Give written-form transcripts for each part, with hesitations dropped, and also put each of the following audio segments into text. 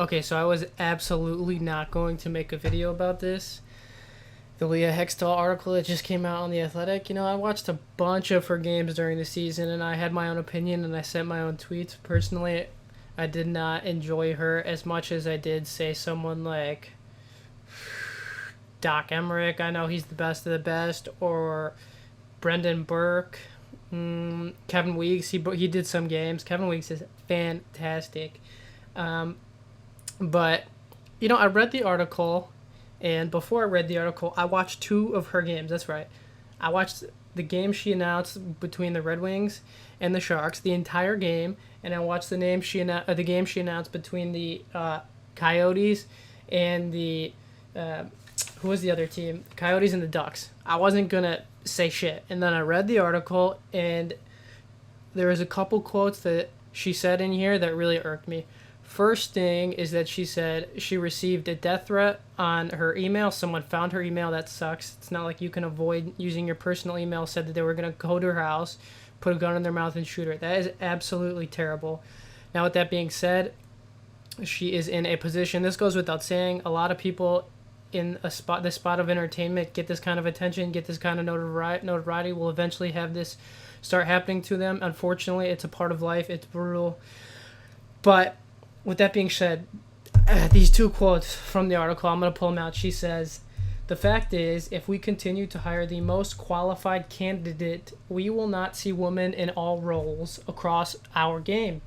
Okay, so I was absolutely not going to make a video about this. The Leah Hextall article that just came out on The Athletic. I watched a bunch of her games during the season and I had my own opinion and I sent my own tweets. Personally, I did not enjoy her as much as I did, say, someone like Doc Emmerich. I know he's the best of the best. Or Brendan Burke. Kevin Weeks. He did some games. Kevin Weeks is fantastic. Um, but, I read the article, and before I read the article, I watched two of her games. That's right. I watched the game she announced between the Red Wings and the Sharks, the entire game, and I watched the game she announced between the Coyotes and the who was the other team? The Coyotes and the Ducks. I wasn't gonna say shit, and then I read the article, and there was a couple quotes that she said in here that really irked me. First thing is that she said she received a death threat on her email. Someone found her email. That sucks. It's not like you can avoid using your personal email. Said that they were going to go to her house, put a gun in their mouth, and shoot her. That is absolutely terrible. Now, with that being said, she is in a position. This goes without saying. A lot of people in this spot of entertainment get this kind of attention, get this kind of notoriety. Will eventually have this start happening to them. Unfortunately, it's a part of life. It's brutal. But with that being said, these two quotes from the article, I'm going to pull them out. She says, "The fact is, if we continue to hire the most qualified candidate, we will not see women in all roles across our game.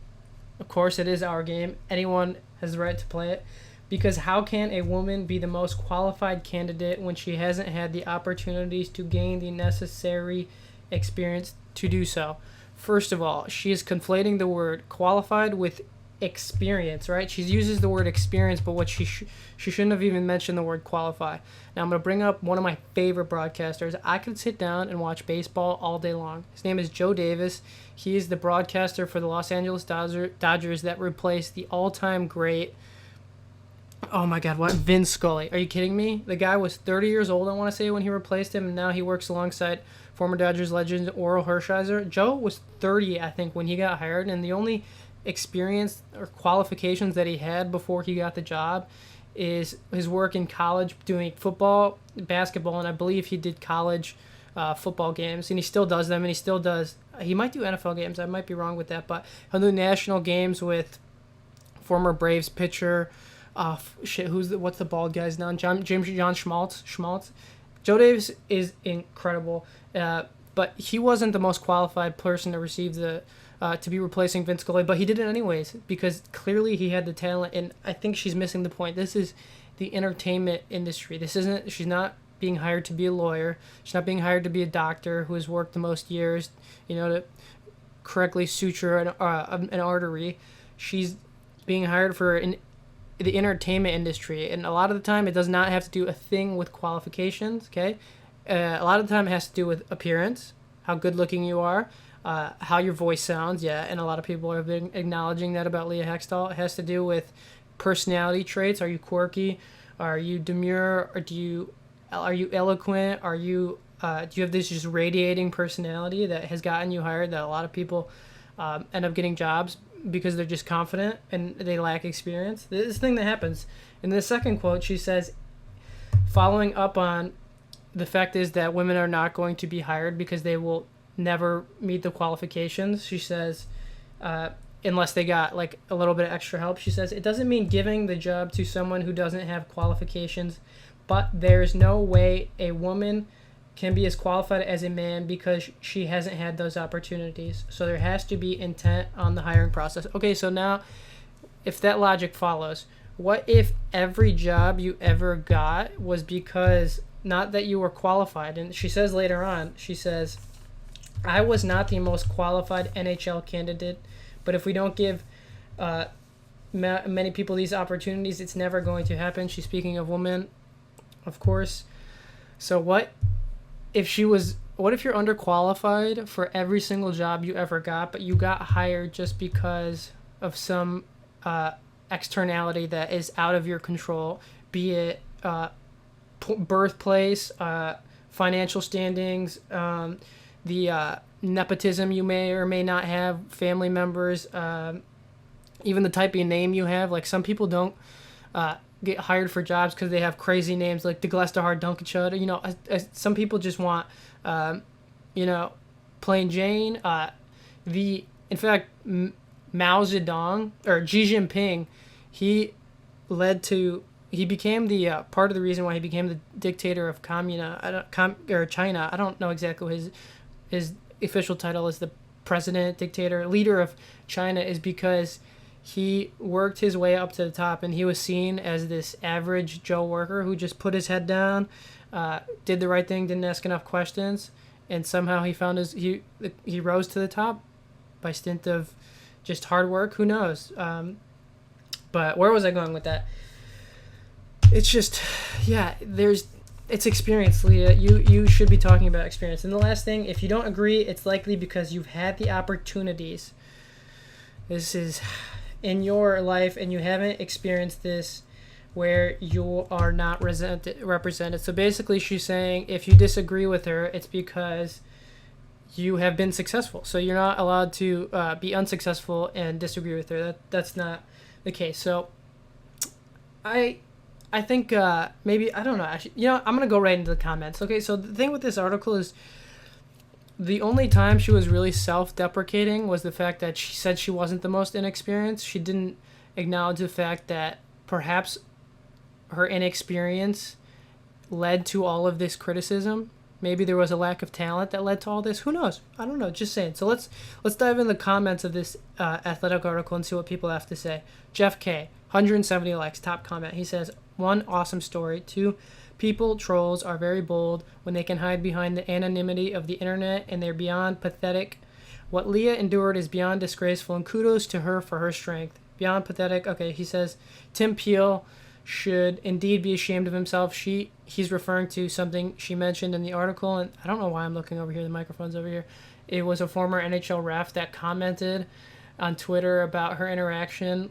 Of course, it is our game. Anyone has the right to play it. Because how can a woman be the most qualified candidate when she hasn't had the opportunities to gain the necessary experience to do so?" First of all, she is conflating the word qualified with experience, right? She uses the word experience, but what she shouldn't have even mentioned the word qualify. Now I'm going to bring up one of my favorite broadcasters. I could sit down and watch baseball all day long. His name is Joe Davis. He is the broadcaster for the Los Angeles Dodgers that replaced the all-time great, oh my God, what? Vin Scully. Are you kidding me? The guy was 30 years old, I want to say, when he replaced him, and now he works alongside former Dodgers legend Oral Hershiser. Joe was 30, I think, when he got hired, and the only experience or qualifications that he had before he got the job is his work in college doing football, basketball, and I believe he did college football games, and he still does them, and he might do NFL games. I might be wrong with that, but he'll do national games with former Braves pitcher, what's the bald guy's name? John Schmaltz. Joe Davis is incredible, but he wasn't the most qualified person to receive to be replacing Vince Scully, but he did it anyways because clearly he had the talent, and I think she's missing the point. This is the entertainment industry. She's not being hired to be a lawyer. She's not being hired to be a doctor who has worked the most years, to correctly suture an artery. She's being hired for the entertainment industry, and a lot of the time it does not have to do a thing with qualifications, okay? A lot of the time it has to do with appearance, how good looking you are, how your voice sounds, yeah, and a lot of people have been acknowledging that about Leah Hextall. It has to do with personality traits. Are you quirky? Are you demure? Or are you eloquent? Do you have this just radiating personality that has gotten you hired, that a lot of people end up getting jobs because they're just confident and they lack experience? This thing that happens. In the second quote, she says, following up on the fact is that women are not going to be hired because they will never meet the qualifications. She says, unless they got like a little bit of extra help. She says, it doesn't mean giving the job to someone who doesn't have qualifications, but there's no way a woman can be as qualified as a man because she hasn't had those opportunities. So there has to be intent on the hiring process. Okay, so now if that logic follows, what if every job you ever got was because not that you were qualified? And she says later on, she says, I was not the most qualified NHL candidate, but if we don't give many people these opportunities, it's never going to happen. She's speaking of women, of course. So what if you're underqualified for every single job you ever got, but you got hired just because of some externality that is out of your control, be it birthplace, financial standings, the nepotism you may or may not have, family members, even the type of name you have. Like some people don't get hired for jobs because they have crazy names like the Glesterhard Dunkenshud. You know, some people just want, you know, plain Jane. In fact, Mao Zedong or Xi Jinping, he became the part of the reason why he became the dictator of China. I don't know exactly what his official title is. The president, dictator, leader of China is because he worked his way up to the top, and he was seen as this average Joe worker who just put his head down, did the right thing, didn't ask enough questions, and somehow he rose to the top by stint of just hard work. Who knows? But where was I going with that? It's just, yeah, it's experience, Leah. You should be talking about experience. And the last thing, if you don't agree, it's likely because you've had the opportunities. This is in your life, and you haven't experienced this where you are not represented. So basically, she's saying if you disagree with her, it's because you have been successful. So you're not allowed to be unsuccessful and disagree with her. That's not the case. So I think maybe, I don't know. Actually, you know, I'm going to go right into the comments. Okay, so the thing with this article is the only time she was really self-deprecating was the fact that she said she wasn't the most inexperienced. She didn't acknowledge the fact that perhaps her inexperience led to all of this criticism. Maybe there was a lack of talent that led to all this. Who knows? I don't know. Just saying. So let's dive in the comments of this athletic article and see what people have to say. Jeff K, 170 likes, top comment. He says, 1, awesome story. 2, people trolls are very bold when they can hide behind the anonymity of the internet, and they're beyond pathetic. What Leah endured is beyond disgraceful, and kudos to her for her strength. Beyond pathetic. Okay, he says, Tim Peel should indeed be ashamed of himself. He's referring to something she mentioned in the article, and I don't know why I'm looking over here. The microphone's over here. It was a former NHL ref that commented on Twitter about her interaction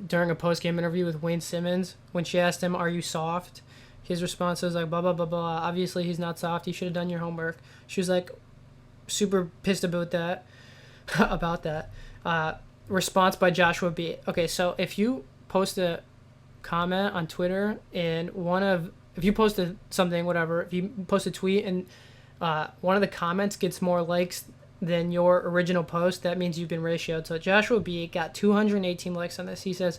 during a post-game interview with Wayne Simmons when she asked him, "Are you soft?" His response was like, blah, blah, blah, blah. Obviously, he's not soft. You should have done your homework. She was like super pissed about that. Response by Joshua B. Okay, so if you post a comment on Twitter and if you posted something, whatever, if you post a tweet and one of the comments gets more likes than your original post, that means you've been ratioed. So Joshua B got 218 likes on this. He says,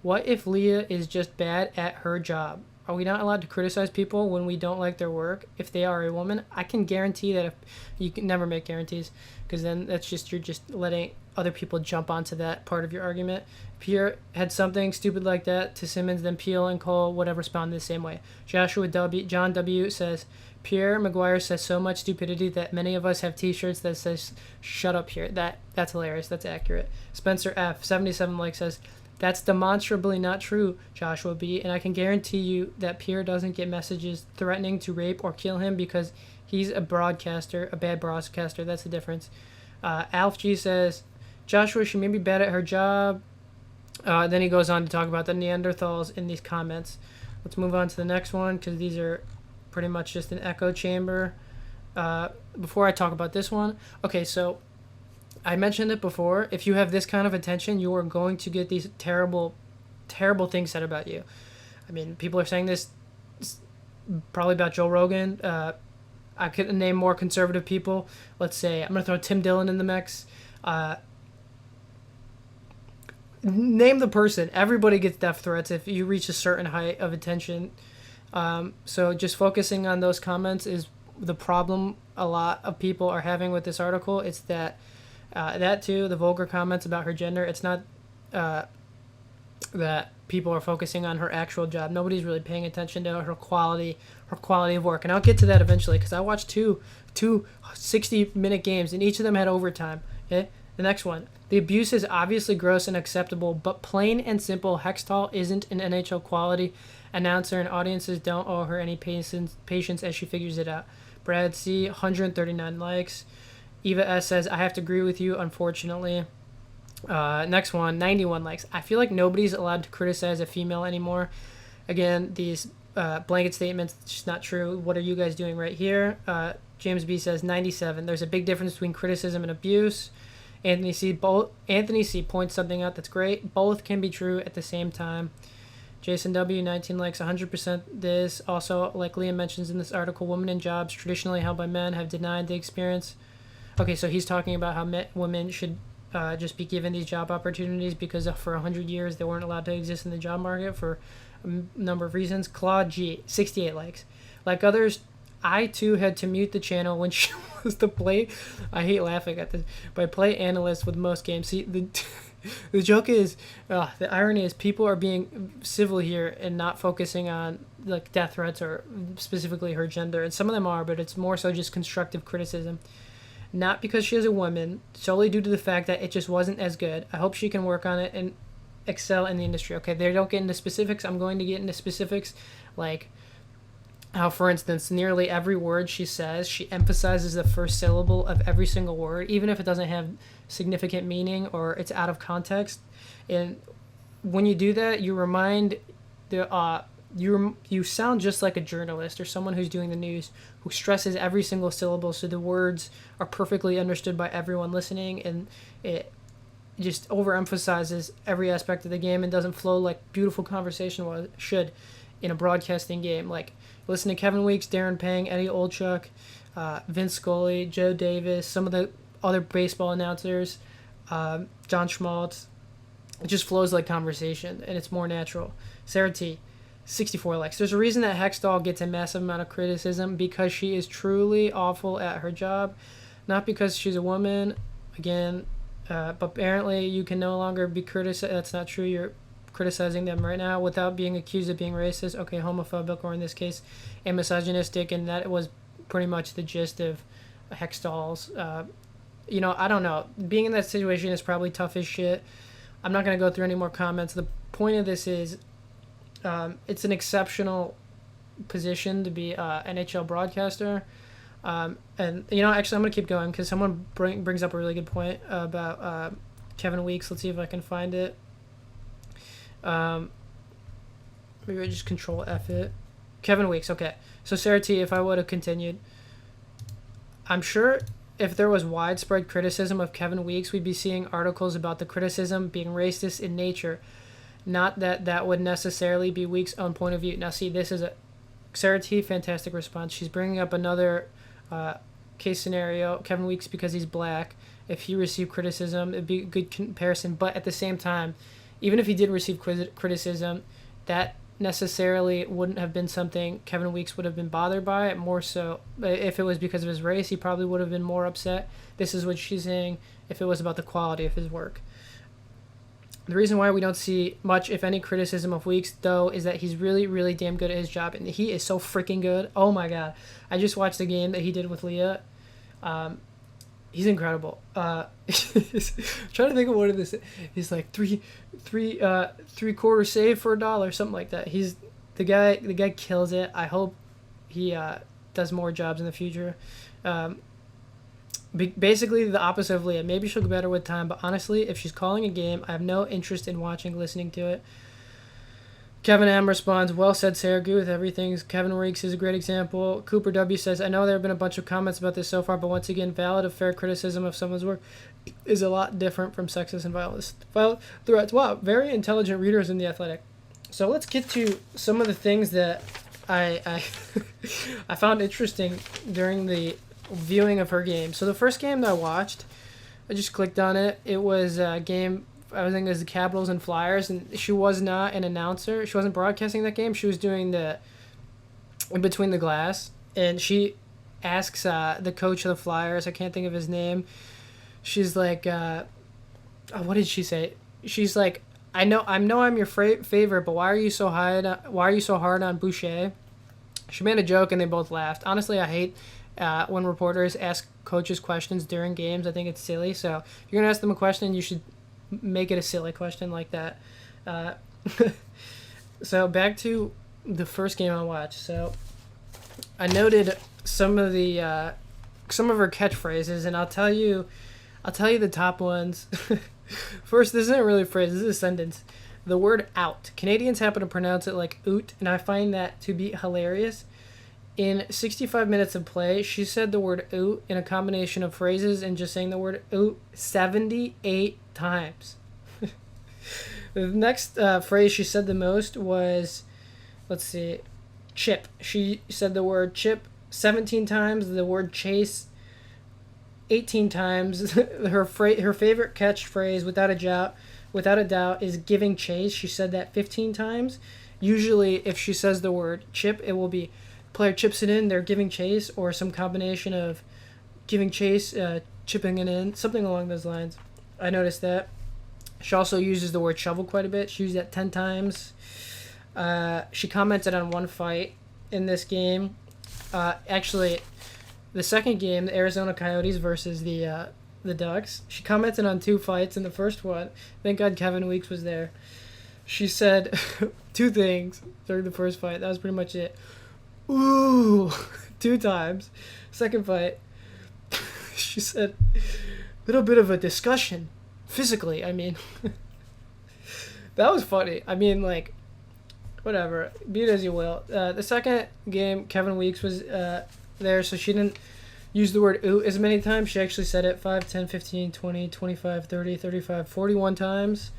what if Leah is just bad at her job? Are we not allowed to criticize people when we don't like their work if they are a woman? I can guarantee that if you can never make guarantees, because then you're just letting other people jump onto that part of your argument. Pierre had something stupid like that to Simmons, then Peel and Cole would have responded the same way. John W says, Pierre McGuire says so much stupidity that many of us have t-shirts that says shut up here. That's hilarious. That's accurate. Spencer F 77 says, that's demonstrably not true, Joshua B, and I can guarantee you that Pierre doesn't get messages threatening to rape or kill him because he's a bad broadcaster. That's the difference. Alf G says, Joshua, she may be bad at her job. Then he goes on to talk about the Neanderthals in these comments. Let's move on to the next one because these are pretty much just an echo chamber. Before I talk about this one, okay, so I mentioned it before. If you have this kind of attention, you are going to get these terrible, terrible things said about you. I mean, people are saying this probably about Joe Rogan. I could name more conservative people. Let's say I'm going to throw Tim Dillon in the mix. Name the person. Everybody gets death threats if you reach a certain height of attention. So just focusing on those comments is the problem a lot of people are having with this article. It's that too, the vulgar comments about her gender. It's not that people are focusing on her actual job. Nobody's really paying attention to her quality of work. And I'll get to that eventually because I watched two 60-minute games, and each of them had overtime. Okay? The next one. The abuse is obviously gross and acceptable, but plain and simple, Hextall isn't an NHL quality announcer, and audiences don't owe her any patience as she figures it out. Brad C, 139 likes. Eva S says, I have to agree with you, unfortunately. Next one, 91 likes. I feel like nobody's allowed to criticize a female anymore. Again, these blanket statements, it's just not true. What are you guys doing right here? James B says, 97. There's a big difference between criticism and abuse. Anthony C points something out that's great. Both can be true at the same time. Jason W 19 likes 100% this. Also, like Leah mentions in this article, women in jobs traditionally held by men have denied the experience. Okay, so he's talking about how women should just be given these job opportunities because for 100 years they weren't allowed to exist in the job market for a number of reasons. Claude G 68 likes. Like others, I too had to mute the channel when she was the play. I hate laughing at this, but play analyst with most games. See, the joke is, the irony is people are being civil here and not focusing on like death threats or specifically her gender. And some of them are, but it's more so just constructive criticism. Not because she is a woman, solely due to the fact that it just wasn't as good. I hope she can work on it and excel in the industry. Okay, they don't get into specifics. I'm going to get into specifics, like how, for instance, nearly every word she says, she emphasizes the first syllable of every single word, even if it doesn't have significant meaning or it's out of context. And when you do that, you remind you sound just like a journalist or someone who's doing the news, who stresses every single syllable so the words are perfectly understood by everyone listening, and it just overemphasizes every aspect of the game and doesn't flow like beautiful conversation should in a broadcasting game. Like, listen to Kevin Weeks, Darren Pang, Eddie Olchuk, Vince Scully, Joe Davis, some of the other baseball announcers, John Schmaltz. It just flows like conversation, and it's more natural. Sarah T, 64 likes. There's a reason that Hextall gets a massive amount of criticism, because she is truly awful at her job, not because she's a woman. Again, but apparently you can no longer be criticized. That's not true. You're criticizing them right now without being accused of being racist, okay, homophobic, or in this case, and misogynistic, and that was pretty much the gist of Hextall's. I don't know. Being in that situation is probably tough as shit. I'm not going to go through any more comments. The point of this is it's an exceptional position to be an NHL broadcaster. And, actually, I'm going to keep going because someone brings up a really good point about Kevin Weeks. Let's see if I can find it. Maybe I just control F it. Kevin Weeks, okay. So, Sarah T, if I would have continued, I'm sure if there was widespread criticism of Kevin Weeks, we'd be seeing articles about the criticism being racist in nature. Not that would necessarily be Weeks' own point of view. Now, see, this is a Sarah T, fantastic response. She's bringing up another case scenario. Kevin Weeks, because he's black, if he received criticism, it'd be a good comparison. But at the same time, even if he did receive criticism, that necessarily wouldn't have been something Kevin Weeks would have been bothered by. More so, if it was because of his race, he probably would have been more upset. This is what she's saying if it was about the quality of his work. The reason why we don't see much, if any, criticism of Weeks, though, is that he's really, really damn good at his job. And he is so freaking good. Oh, my God. I just watched the game that he did with Leah. He's incredible. Trying to think of what it is. He's like three quarter save for $1, something like that. He's the guy kills it. I hope he does more jobs in the future. Basically the opposite of Leah. Maybe she'll get better with time, but honestly, if she's calling a game, I have no interest in listening to it. Kevin M responds, well said, Sarah. Agree with everything. Kevin Weeks is a great example. Cooper W says, I know there have been a bunch of comments about this so far, but once again, valid or fair criticism of someone's work is a lot different from sexist and violent threats. Wow, very intelligent readers in The Athletic. So let's get to some of the things that I I found interesting during the viewing of her game. So the first game that I watched, I just clicked on it. It was a game, I think it was the Capitals and Flyers, and she was not an announcer. She wasn't broadcasting that game. She was doing the in between the glass, and she asks the coach of the Flyers, I can't think of his name. She's like, what did she say? She's like, I know I'm your favorite, but why are you so hard on Boucher? She made a joke, and they both laughed. Honestly, I hate when reporters ask coaches questions during games. I think it's silly. So if you're gonna ask them a question, you should make it a silly question like that. So back to the first game I watched. So I noted some of her catchphrases, and I'll tell you the top ones. First, this isn't really a phrase, this is a sentence. The word out. Canadians happen to pronounce it like oot, and I find that to be hilarious. In 65 minutes of play, she said the word oot in a combination of phrases and just saying the word oot 78 times. The next phrase she said the most was, let's see, chip. She said the word chip 17 times, the word chase 18 times. Her favorite catchphrase, without a doubt, is giving chase. She said that 15 times. Usually, if she says the word chip, it will be player chips it in, they're giving chase, or some combination of giving chase, chipping it in, something along those lines. I noticed that. She also uses the word shovel quite a bit. She used that 10 times. She commented on one fight in this game. Actually, the second game, the Arizona Coyotes versus the Ducks. She commented on 2 fights in the first one. Thank God Kevin Weeks was there. She said 2 things during the first fight. That was pretty much it. Ooh, 2 times. Second fight, she said, little bit of a discussion. Physically, I mean. That was funny. I mean, like, whatever. Be it as you will. The second game, Kevin Weeks was there, so she didn't use the word oot as many times. She actually said it 5, 10, 15, 20, 25, 30, 35, 41 times.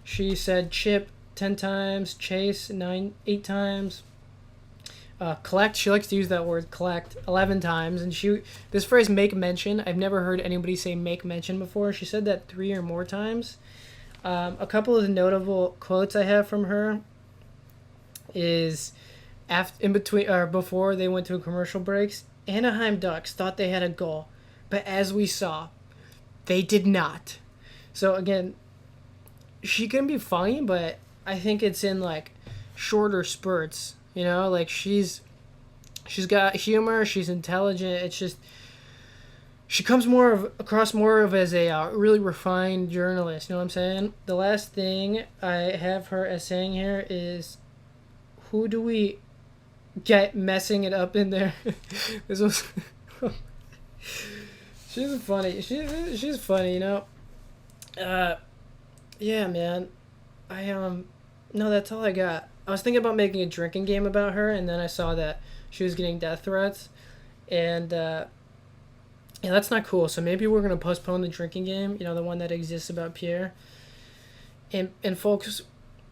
She said chip 10 times, chase 8 times. Collect, she likes to use that word collect 11 times, and this phrase make mention, I've never heard anybody say make mention before. She said that 3 or more times. A couple of the notable quotes I have from her is before they went to commercial breaks, Anaheim Ducks thought they had a goal, but as we saw, they did not. So again, she can be funny, but I think it's in like shorter spurts. You know, like she's got humor, she's intelligent. It's just she comes across more of as a really refined journalist. You know what I'm saying? The last thing I have her as saying here is, who do we get messing it up in there? This was she's funny. She's funny. You know. Yeah, man. No, that's all I got. I was thinking about making a drinking game about her, and then I saw that she was getting death threats, and yeah, that's not cool. So maybe we're gonna postpone the drinking game. You know, the one that exists about Pierre. And folks,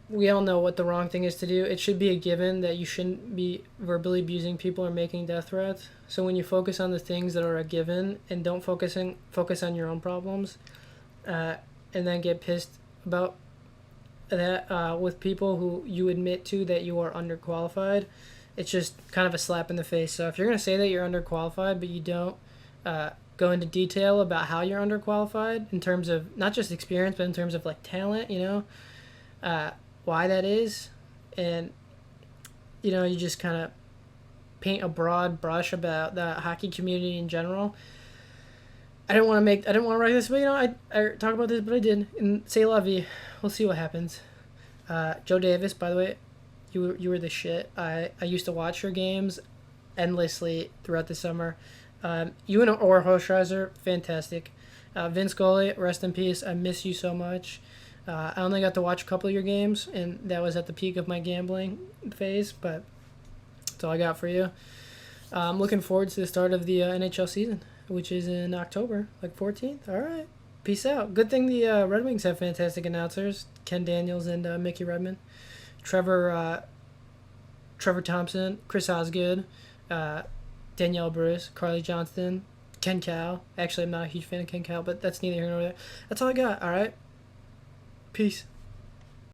we all know what the wrong thing is to do. It should be a given that you shouldn't be verbally abusing people or making death threats. So when you focus on the things that are a given and don't focus on your own problems, and then get pissed about that with people who you admit to that you are underqualified, it's just kind of a slap in the face. So if you're going to say that you're underqualified but you don't go into detail about how you're underqualified in terms of not just experience but in terms of like talent, you know, why that is, and you know, you just kind of paint a broad brush about the hockey community in general. I didn't want to write this, but you know, I talk about this, but I did. And say la vie. We'll see what happens. Joe Davis, by the way, you were the shit. I used to watch your games endlessly throughout the summer. You and Oshreiser, fantastic. Vince Scully, rest in peace. I miss you so much. I only got to watch a couple of your games, and that was at the peak of my gambling phase, but that's all I got for you. I'm looking forward to the start of the NHL season, which is in October, like 14th. All right. Peace out. Good thing the Red Wings have fantastic announcers. Ken Daniels and Mickey Redmond. Trevor Thompson, Chris Osgood, Danielle Bruce, Carly Johnston, Ken Cow. Actually, I'm not a huge fan of Ken Cow, but that's neither here nor there. That's all I got, all right? Peace.